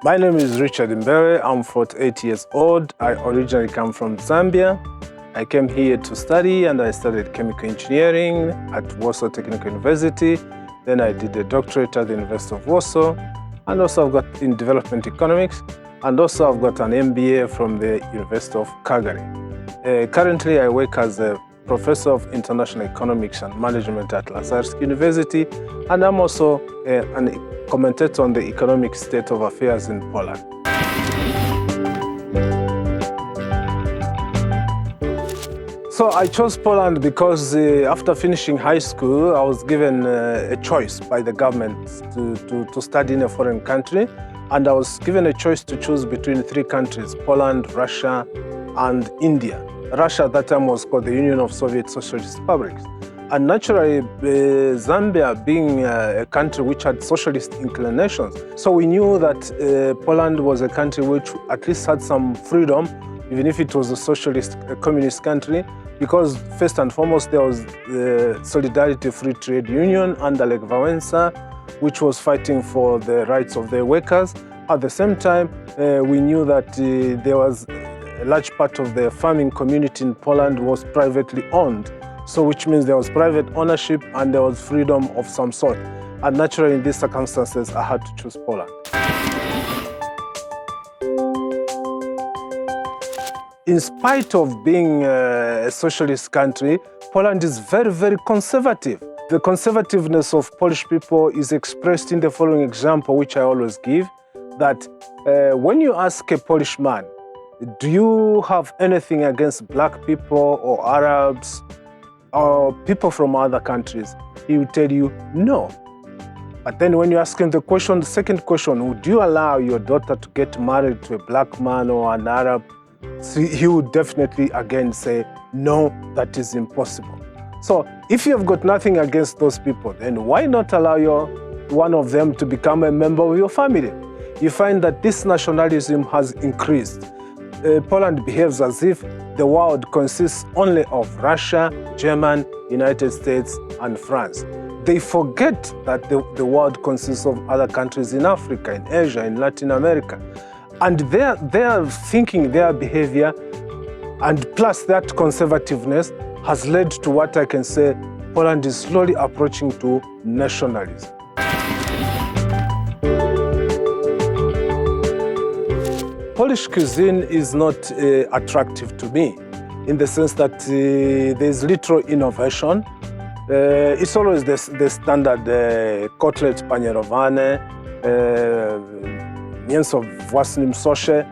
My name is Richard Mbere. I'm 48 years old. I originally come from Zambia. I came here to study and I studied chemical engineering at Warsaw Technical University. Then I did a doctorate at the University of Warsaw. And also I've got in development economics. And also I've got an MBA from the University of Calgary. Currently I work as a professor of international economics and management at Lazarski University. And I'm also an commentator on the economic state of affairs in Poland. So I chose Poland because after finishing high school, I was given a choice by the government to study in a foreign country. And I was given a choice to choose between three countries, Poland, Russia, and India. Russia at that time was called the Union of Soviet Socialist Republics. And naturally, Zambia being a country which had socialist inclinations, so we knew that Poland was a country which at least had some freedom, even if it was a socialist, communist country, because first and foremost there was the Solidarity Free Trade Union under Lech Wałęsa, which was fighting for the rights of their workers. At the same time, we knew that there was a large part of the farming community in Poland was privately owned. So which means there was private ownership and there was freedom of some sort. And naturally in these circumstances, I had to choose Poland. In spite of being a socialist country, Poland is very, very conservative. The conservativeness of Polish people is expressed in the following example, which I always give, that when you ask a Polish man, do you have anything against black people or Arabs or people from other countries, he will tell you no. But then when you ask him the second question, would you allow your daughter to get married to a black man or an Arab? He would definitely again say, no, that is impossible. So if you've got nothing against those people, then why not allow one of them to become a member of your family? You find that this nationalism has increased. Poland behaves as if the world consists only of Russia, Germany, United States, and France. They forget that the world consists of other countries in Africa, in Asia, in Latin America. And their thinking, their behavior, and plus that conservativeness has led to what I can say Poland is slowly approaching to nationalism. Polish cuisine is not attractive to me in the sense that there's little innovation. It's always the standard kotlet panierowane, mięso w własnym sosie.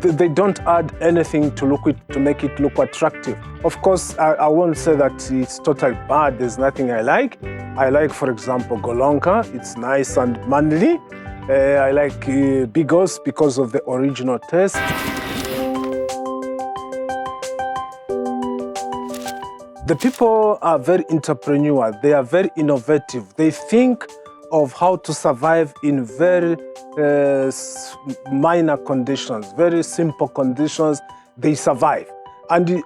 They don't add anything to make it look attractive. Of course, I won't say that it's totally bad. There's nothing I like. I like, for example, golonka. It's nice and manly. I like bigos because of the original taste. The people are very entrepreneurial. They are very innovative. They think of how to survive in very minor conditions, very simple conditions. They survive. And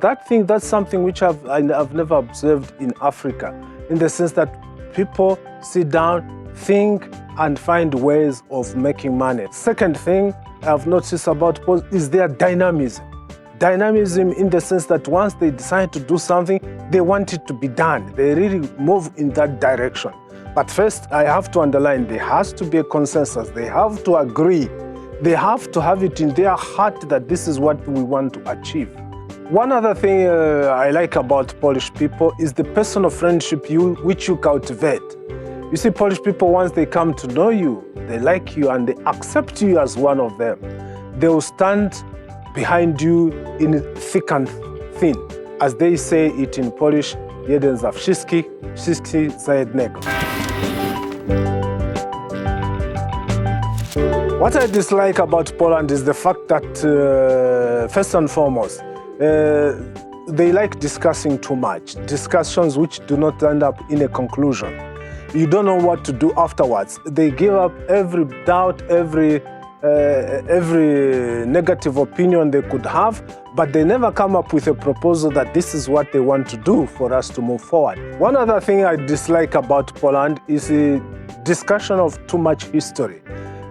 that's something which I've never observed in Africa, in the sense that people sit down, think, and find ways of making money. Second thing I've noticed about Poland is their dynamism. Dynamism in the sense that once they decide to do something, they want it to be done. They really move in that direction. But first, I have to underline, there has to be a consensus. They have to agree. They have to have it in their heart that this is what we want to achieve. One other thing I like about Polish people is the personal friendship which you cultivate. You see, Polish people, once they come to know you, they like you and they accept you as one of them. They will stand behind you in thick and thin. As they say it in Polish, jeden za wszystkich za jednego. What I dislike about Poland is the fact that, first and foremost, they like discussing too much, discussions which do not end up in a conclusion. You don't know what to do afterwards. They give up every doubt, every negative opinion they could have, but they never come up with a proposal that this is what they want to do for us to move forward. One other thing I dislike about Poland is the discussion of too much history.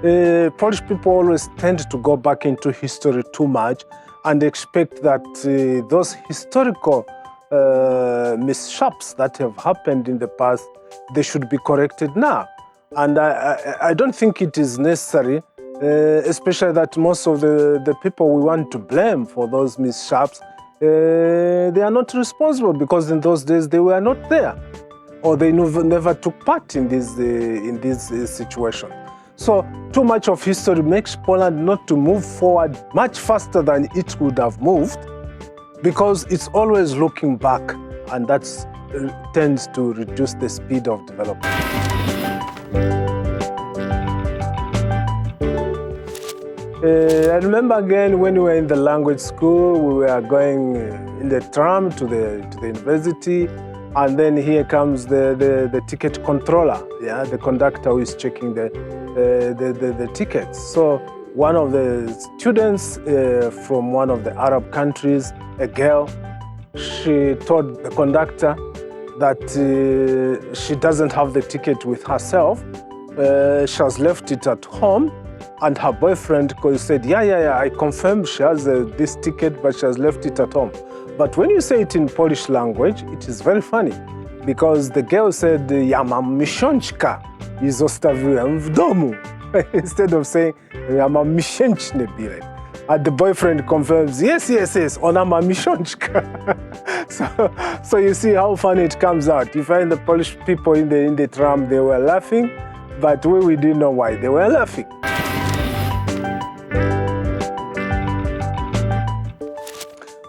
Polish people always tend to go back into history too much and expect that those historical mishaps that have happened in the past, they should be corrected now. And I don't think it is necessary, especially that most of the people we want to blame for those mishaps, they are not responsible because in those days they were not there, or they never took part in these situations. So too much of history makes Poland not to move forward much faster than it would have moved, because it's always looking back, and that tends to reduce the speed of development. I remember again when we were in the language school, we were going in the tram to the university, and then here comes the ticket controller, the conductor who is checking the tickets. So one of the students from one of the Arab countries, a girl, she told the conductor that she doesn't have the ticket with herself. She has left it at home, and her boyfriend said, yeah, I confirm she has this ticket, but she has left it at home. But when you say it in Polish language, it is very funny, because the girl said, ja mam miesiączka I zostawiłem w domu, instead of saying, ja mam miesięczny bilet. And the boyfriend confirms, yes, ona ma miesiączka. So you see how funny it comes out. You find the Polish people in the tram, they were laughing, but we didn't know why they were laughing.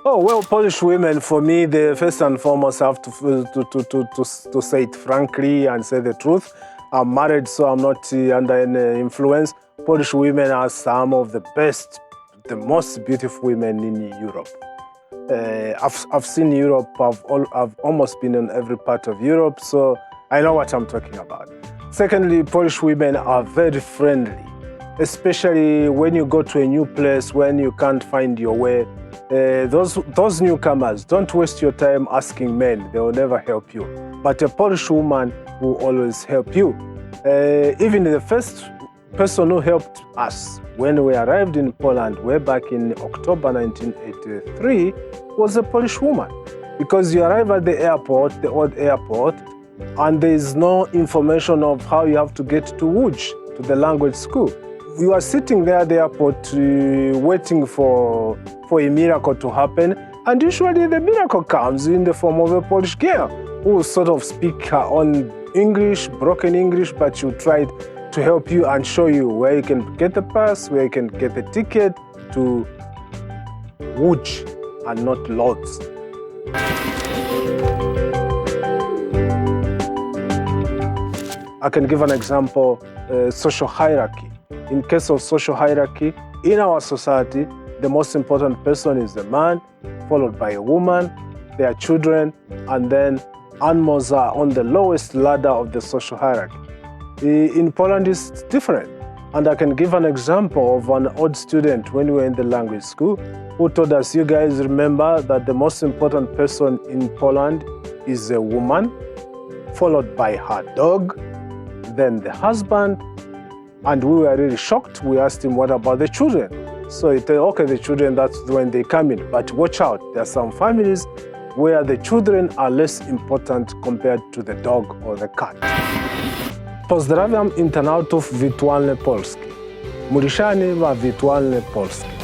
Oh, well, Polish women, for me, they first and foremost have to say it frankly and say the truth. I'm married, so I'm not under any influence. Polish women are some of the best, the most beautiful women in Europe. I've seen Europe, I've almost been in every part of Europe, so I know what I'm talking about. Secondly, Polish women are very friendly, especially when you go to a new place, when you can't find your way. Those newcomers, don't waste your time asking men, they will never help you. But a Polish woman will always help you. Even the first person who helped us when we arrived in Poland way back in October 1983 was a Polish woman. Because you arrive at the airport, the old airport, and there is no information of how you have to get to Łódź, to the language school. You are sitting there at the airport waiting for a miracle to happen, and usually the miracle comes in the form of a Polish girl who sort of speak her own English, broken English, but she tried to help you and show you where you can get the pass, where you can get the ticket to Łódź and not Lodz. I can give an example, social hierarchy. In case of social hierarchy, in our society, the most important person is the man, followed by a woman, their children, and then animals are on the lowest ladder of the social hierarchy. In Poland, it's different. And I can give an example of an old student when we were in the language school who told us, you guys remember that the most important person in Poland is a woman, followed by her dog, then the husband, and we were really shocked. We asked him, what about the children? So he said, okay, the children, that's when they come in. But watch out, there are some families where the children are less important compared to the dog or the cat. Pozdrawiam internautów Wirtualnej Polski. Muriszani ma Wirtualne Polski.